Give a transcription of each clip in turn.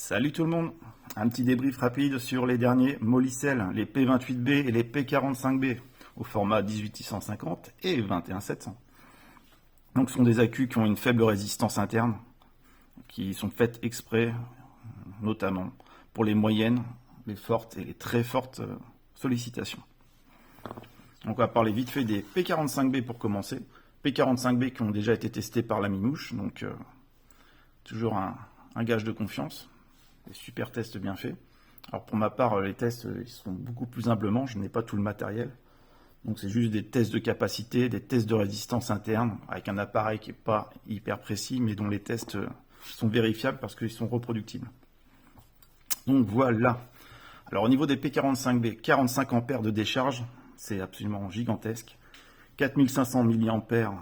Salut tout le monde, un petit débrief rapide sur les derniers Molicel, les P28B et les P45B au format 18650 et 21700. Donc ce sont des accus qui ont une faible résistance interne, qui sont faites exprès, notamment pour les moyennes, les fortes et les très fortes sollicitations. Donc on va parler vite fait des P45B pour commencer. P45B qui ont déjà été testés par la Minouche, donc toujours un gage de confiance. Des super tests bien faits. Alors pour ma part, les tests ils sont beaucoup plus humblement, je n'ai pas tout le matériel. Donc c'est juste des tests de capacité, des tests de résistance interne, avec un appareil qui n'est pas hyper précis, mais dont les tests sont vérifiables parce qu'ils sont reproductibles. Donc voilà. Alors au niveau des P45B, 45 ampères de décharge, c'est absolument gigantesque. 4500 mAh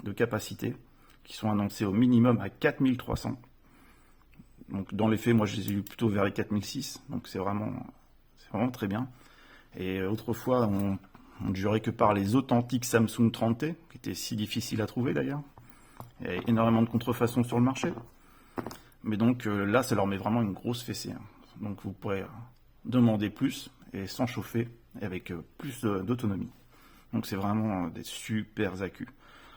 de capacité, qui sont annoncés au minimum à 4300. Donc dans les faits, moi je les ai eu plutôt vers les 4006, donc c'est vraiment très bien. Et autrefois, on ne jurait que par les authentiques Samsung 30T, qui étaient si difficiles à trouver d'ailleurs. Il y a énormément de contrefaçons sur le marché. Mais donc là, ça leur met vraiment une grosse fessée. Donc vous pourrez demander plus et sans chauffer, et avec plus d'autonomie. Donc c'est vraiment des super accus.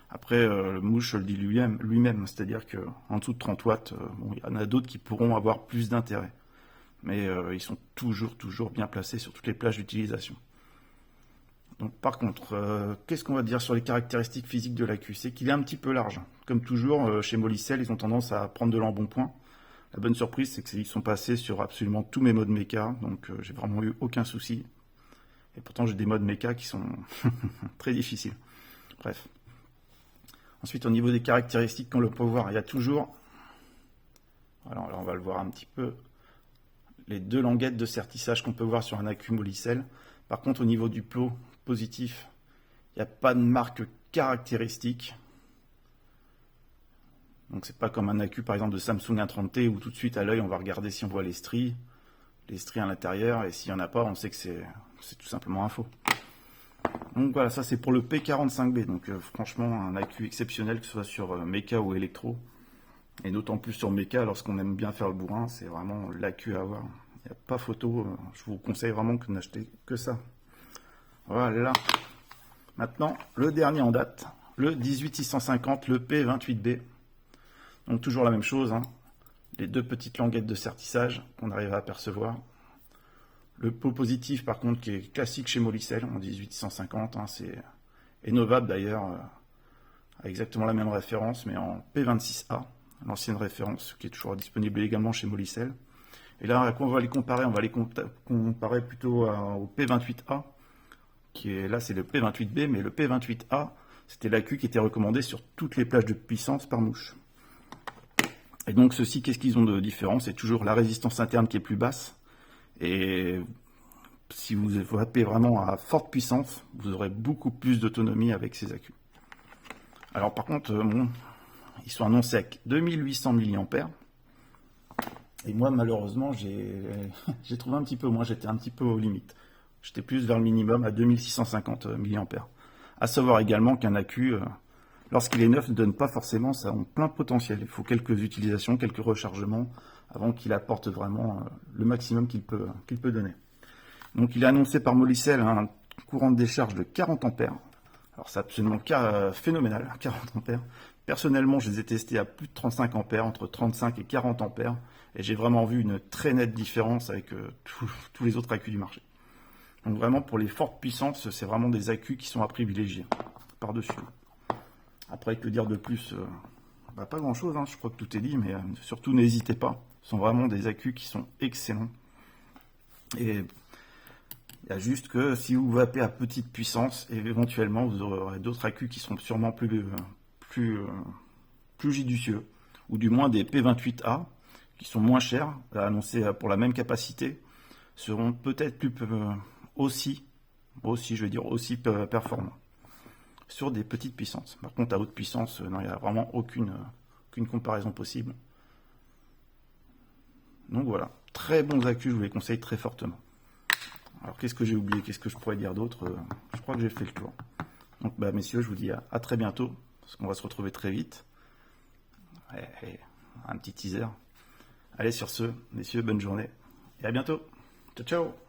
Après, le mouche le dit lui-même, c'est-à-dire qu'en dessous de 30 watts, il y en a d'autres qui pourront avoir plus d'intérêt. Mais ils sont toujours bien placés sur toutes les plages d'utilisation. Donc par contre, qu'est-ce qu'on va dire sur les caractéristiques physiques de l'accu? C'est qu'il est un petit peu large. Comme toujours, chez Molicel, ils ont tendance à prendre de l'embonpoint. La bonne surprise, c'est qu'ils sont passés sur absolument tous mes modes méca, donc j'ai vraiment eu aucun souci. Et pourtant, j'ai des modes méca qui sont très difficiles. Bref. Ensuite, au niveau des caractéristiques qu'on peut voir, il y a toujours, alors là on va le voir un petit peu, les deux languettes de sertissage qu'on peut voir sur un accu Molicel. Par contre, au niveau du plot positif, il n'y a pas de marque caractéristique. Donc c'est pas comme un accu par exemple de Samsung A30T où tout de suite à l'œil on va regarder si on voit les stries à l'intérieur, et s'il n'y en a pas, on sait que c'est tout simplement un faux. Donc voilà, ça c'est pour le P45B, donc franchement un accu exceptionnel, que ce soit sur méca ou électro, et d'autant plus sur méca lorsqu'on aime bien faire le bourrin, c'est vraiment l'accu à avoir. Il n'y a pas photo, je vous conseille vraiment que n'achetez que ça. Voilà. Maintenant, le dernier en date, le 18650, le P28B. Donc toujours la même chose, hein. Les deux petites languettes de sertissage qu'on arrive à apercevoir. Le pot positif, par contre, qui est classique chez Molicel en 18650, hein, c'est Enovab d'ailleurs, a exactement la même référence, mais en P26A, l'ancienne référence, qui est toujours disponible également chez Molicel. Et là, on va les comparer, comparer plutôt au P28A, qui est là, c'est le P28B, mais le P28A, c'était l'accu qui était recommandé sur toutes les plages de puissance par mouche. Et donc, ceux-ci, qu'est-ce qu'ils ont de différent? C'est toujours la résistance interne qui est plus basse. Et si vous appelez vraiment à forte puissance, vous aurez beaucoup plus d'autonomie avec ces accus. Alors par contre, ils sont annoncés à 2800 mAh. Et moi, malheureusement, j'ai trouvé un petit peu moins, j'étais un petit peu aux limites. J'étais plus vers le minimum à 2650 mAh. À savoir également qu'un accu, lorsqu'il est neuf, ne donne pas forcément son plein potentiel. Il faut quelques utilisations, quelques rechargements, avant qu'il apporte vraiment le maximum qu'il peut donner. Donc il est annoncé par Molicel un courant de décharge de 40 ampères. Alors c'est absolument phénoménal, 40 ampères. Personnellement, je les ai testés à plus de 35 ampères, entre 35 et 40 ampères, et j'ai vraiment vu une très nette différence avec tous les autres accus du marché. Donc vraiment, pour les fortes puissances, c'est vraiment des accus qui sont à privilégier, par-dessus. Après, que dire de plus? Pas grand-chose, hein, je crois que tout est dit, mais surtout n'hésitez pas. Ce sont vraiment des accus qui sont excellents. Et il y a juste que si vous vapez à petite puissance, éventuellement vous aurez d'autres accus qui sont sûrement plus judicieux, ou du moins des P28A, qui sont moins chers, annoncés pour la même capacité, seront peut-être aussi performants sur des petites puissances. Par contre, à haute puissance, non, il n'y a vraiment aucune comparaison possible. Donc voilà, très bons accus, je vous les conseille très fortement. Alors qu'est-ce que j'ai oublié? Qu'est-ce que je pourrais dire d'autre? Je crois que j'ai fait le tour. Donc messieurs, je vous dis à très bientôt, parce qu'on va se retrouver très vite. Un petit teaser. Allez, sur ce, messieurs, bonne journée et à bientôt. Ciao, ciao.